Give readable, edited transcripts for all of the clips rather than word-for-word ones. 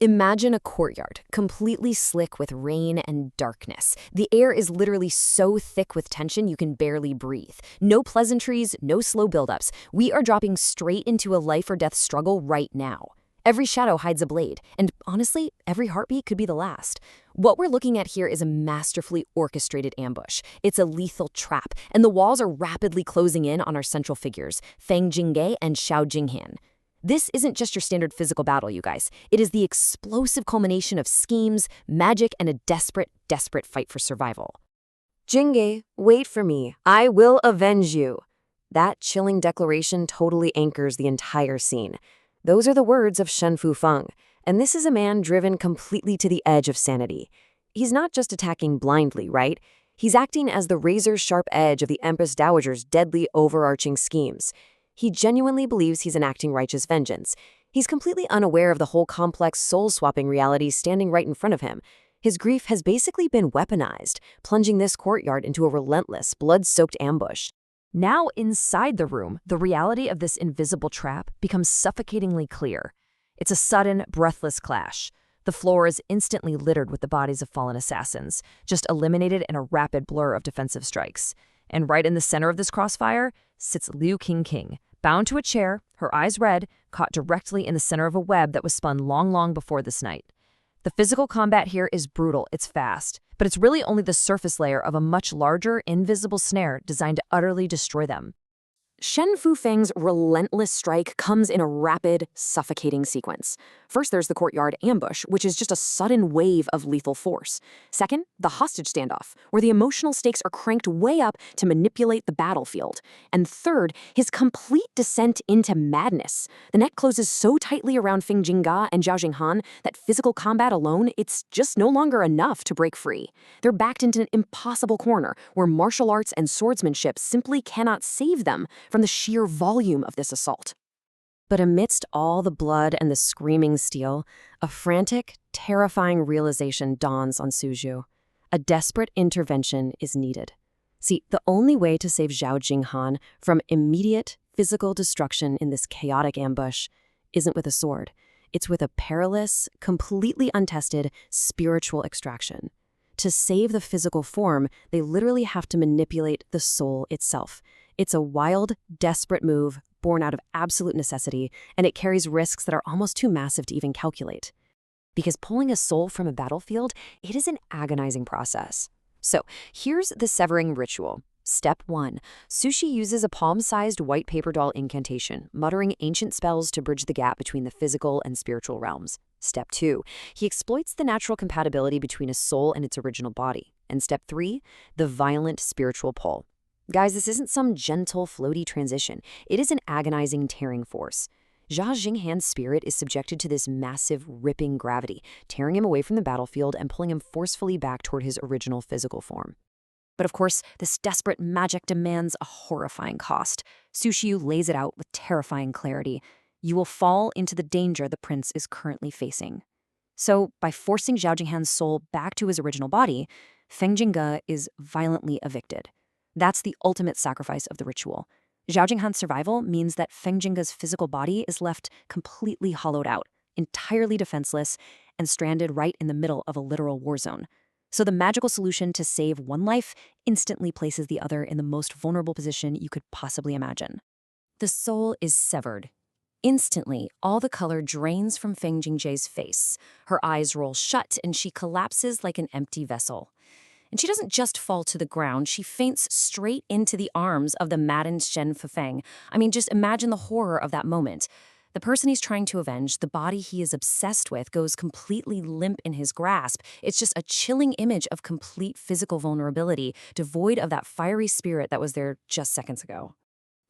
Imagine a courtyard, completely slick with rain and darkness. The air is literally so thick with tension you can barely breathe. No pleasantries, no slow buildups. We are dropping straight into a life or death struggle right now. Every shadow hides a blade, and honestly, every heartbeat could be the last. What we're looking at here is a masterfully orchestrated ambush. It's a lethal trap, and the walls are rapidly closing in on our central figures, Feng Jingge and Xiao Jinghan. This isn't just your standard physical battle, you guys. It is the explosive culmination of schemes, magic, and a desperate, desperate fight for survival. Jingge, wait for me. I will avenge you. That chilling declaration totally anchors the entire scene. Those are the words of Shen Fufeng, and this is a man driven completely to the edge of sanity. He's not just attacking blindly, right? He's acting as the razor-sharp edge of the Empress Dowager's deadly overarching schemes. He genuinely believes he's enacting righteous vengeance. He's completely unaware of the whole complex soul-swapping reality standing right in front of him. His grief has basically been weaponized, plunging this courtyard into a relentless, blood-soaked ambush. Now, inside the room, the reality of this invisible trap becomes suffocatingly clear. It's a sudden, breathless clash. The floor is instantly littered with the bodies of fallen assassins, just eliminated in a rapid blur of defensive strikes. And right in the center of this crossfire sits Liu Qingqing, bound to a chair, her eyes red, caught directly in the center of a web that was spun long, long before this night. The physical combat here is brutal, it's fast, but it's really only the surface layer of a much larger, invisible snare designed to utterly destroy them. Shen Fufeng's relentless strike comes in a rapid, suffocating sequence. First, there's the courtyard ambush, which is just a sudden wave of lethal force. Second, the hostage standoff, where the emotional stakes are cranked way up to manipulate the battlefield. And third, his complete descent into madness. The net closes so tightly around Feng Jingge and Xiao Jinghan that physical combat alone, it's just no longer enough to break free. They're backed into an impossible corner where martial arts and swordsmanship simply cannot save them from the sheer volume of this assault. But amidst all the blood and the screaming steel, a frantic, terrifying realization dawns on Suzhou. A desperate intervention is needed. See, the only way to save Xiao Jinghan from immediate physical destruction in this chaotic ambush isn't with a sword. It's with a perilous, completely untested spiritual extraction. To save the physical form, they literally have to manipulate the soul itself. It's a wild, desperate move born out of absolute necessity, and it carries risks that are almost too massive to even calculate. Because pulling a soul from a battlefield, it is an agonizing process. So here's the severing ritual. Step 1. Sushi uses a palm-sized white paper doll incantation, muttering ancient spells to bridge the gap between the physical and spiritual realms. Step 2. He exploits the natural compatibility between a soul and its original body. And Step 3. The violent spiritual pull. Guys, this isn't some gentle, floaty transition. It is an agonizing, tearing force. Xiao Jinghan's spirit is subjected to this massive, ripping gravity, tearing him away from the battlefield and pulling him forcefully back toward his original physical form. But of course, this desperate magic demands a horrifying cost. Sushiu lays it out with terrifying clarity. You will fall into the danger the prince is currently facing. So, by forcing Xiao Jinghan's soul back to his original body, Feng Jingge is violently evicted. That's the ultimate sacrifice of the ritual. Xiao Jinghan's survival means that Feng Jingge's physical body is left completely hollowed out, entirely defenseless, and stranded right in the middle of a literal war zone. So the magical solution to save one life instantly places the other in the most vulnerable position you could possibly imagine. The soul is severed. Instantly, all the color drains from Feng Jingge's face. Her eyes roll shut and she collapses like an empty vessel. And she doesn't just fall to the ground, she faints straight into the arms of the maddened Shen Fufeng. I mean, just imagine the horror of that moment. The person he's trying to avenge, the body he is obsessed with, goes completely limp in his grasp. It's just a chilling image of complete physical vulnerability, devoid of that fiery spirit that was there just seconds ago.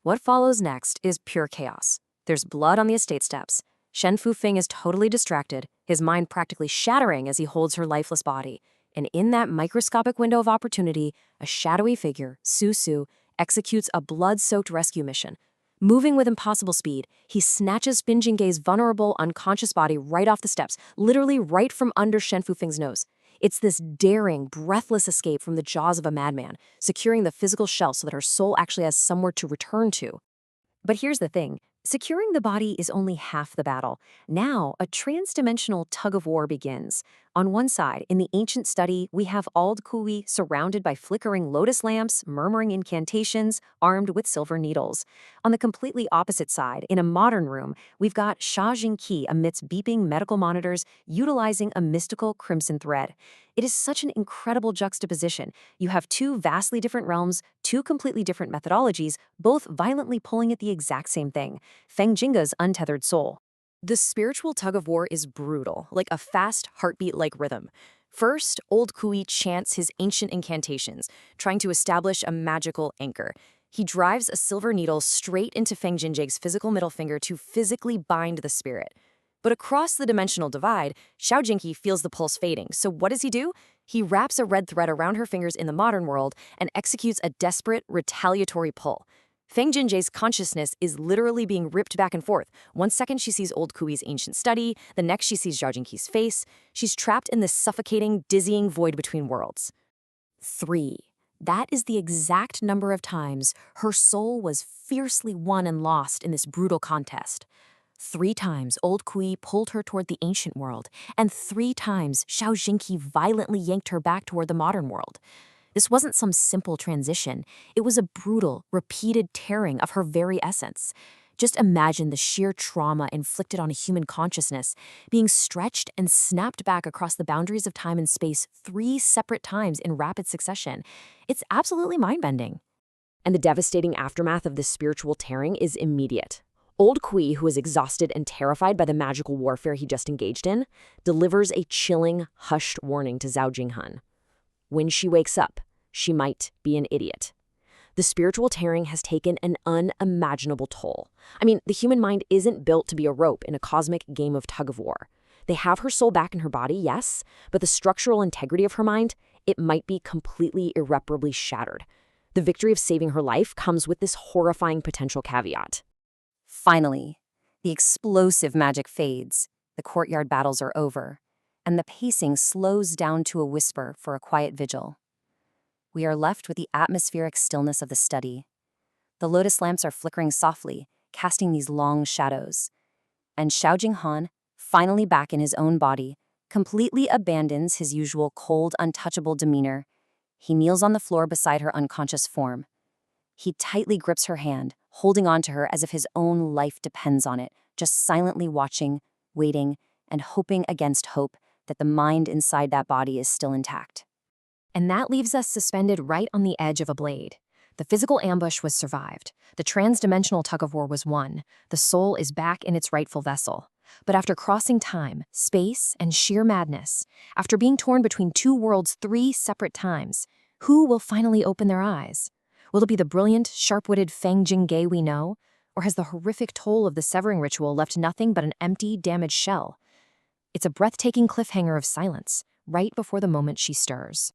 What follows next is pure chaos. There's blood on the estate steps. Shen Fufeng is totally distracted, his mind practically shattering as he holds her lifeless body. And in that microscopic window of opportunity, a shadowy figure, Su Su, executes a blood-soaked rescue mission. Moving with impossible speed, he snatches Feng Jingge's vulnerable, unconscious body right off the steps, literally right from under Shen Fufeng's nose. It's this daring, breathless escape from the jaws of a madman, securing the physical shell so that her soul actually has somewhere to return to. But here's the thing. Securing the body is only half the battle. Now, a trans-dimensional tug-of-war begins. On one side, in the ancient study, we have Ald Kui surrounded by flickering lotus lamps, murmuring incantations, armed with silver needles. On the completely opposite side, in a modern room, we've got Xiao Jinghe amidst beeping medical monitors, utilizing a mystical crimson thread. It is such an incredible juxtaposition. You have two vastly different realms, two completely different methodologies, both violently pulling at the exact same thing. Feng Jingge's untethered soul. The spiritual tug-of-war is brutal, like a fast, heartbeat-like rhythm. First, Old Kui chants his ancient incantations, trying to establish a magical anchor. He drives a silver needle straight into Feng Jingge's physical middle finger to physically bind the spirit. But across the dimensional divide, Xiao Jinghe feels the pulse fading, so what does he do? He wraps a red thread around her fingers in the modern world and executes a desperate, retaliatory pull. Feng Jingge's consciousness is literally being ripped back and forth. One second she sees Old Kui's ancient study, the next she sees Xiao Jinghe's face. She's trapped in this suffocating, dizzying void between worlds. 3. That is the exact number of times her soul was fiercely won and lost in this brutal contest. 3 times Old Kui pulled her toward the ancient world, and 3 times Xiao Jinghe violently yanked her back toward the modern world. This wasn't some simple transition. It was a brutal, repeated tearing of her very essence. Just imagine the sheer trauma inflicted on a human consciousness, being stretched and snapped back across the boundaries of time and space 3 separate times in rapid succession. It's absolutely mind-bending. And the devastating aftermath of this spiritual tearing is immediate. Old Kui, who is exhausted and terrified by the magical warfare he just engaged in, delivers a chilling, hushed warning to Zhao Jinghan. When she wakes up, she might be an idiot. The spiritual tearing has taken an unimaginable toll. I mean, the human mind isn't built to be a rope in a cosmic game of tug-of-war. They have her soul back in her body, yes, but the structural integrity of her mind, it might be completely irreparably shattered. The victory of saving her life comes with this horrifying potential caveat. Finally, the explosive magic fades, the courtyard battles are over, and the pacing slows down to a whisper for a quiet vigil. We are left with the atmospheric stillness of the study. The lotus lamps are flickering softly, casting these long shadows. And Xiao Jinghan, finally back in his own body, completely abandons his usual cold, untouchable demeanor. He kneels on the floor beside her unconscious form. He tightly grips her hand, holding on to her as if his own life depends on it, just silently watching, waiting, and hoping against hope that the mind inside that body is still intact. And that leaves us suspended right on the edge of a blade. The physical ambush was survived. The trans-dimensional tug-of-war was won. The soul is back in its rightful vessel. But after crossing time, space, and sheer madness, after being torn between 2 worlds 3 separate times, who will finally open their eyes? Will it be the brilliant, sharp-witted Feng Jingge we know? Or has the horrific toll of the severing ritual left nothing but an empty, damaged shell? It's a breathtaking cliffhanger of silence, right before the moment she stirs.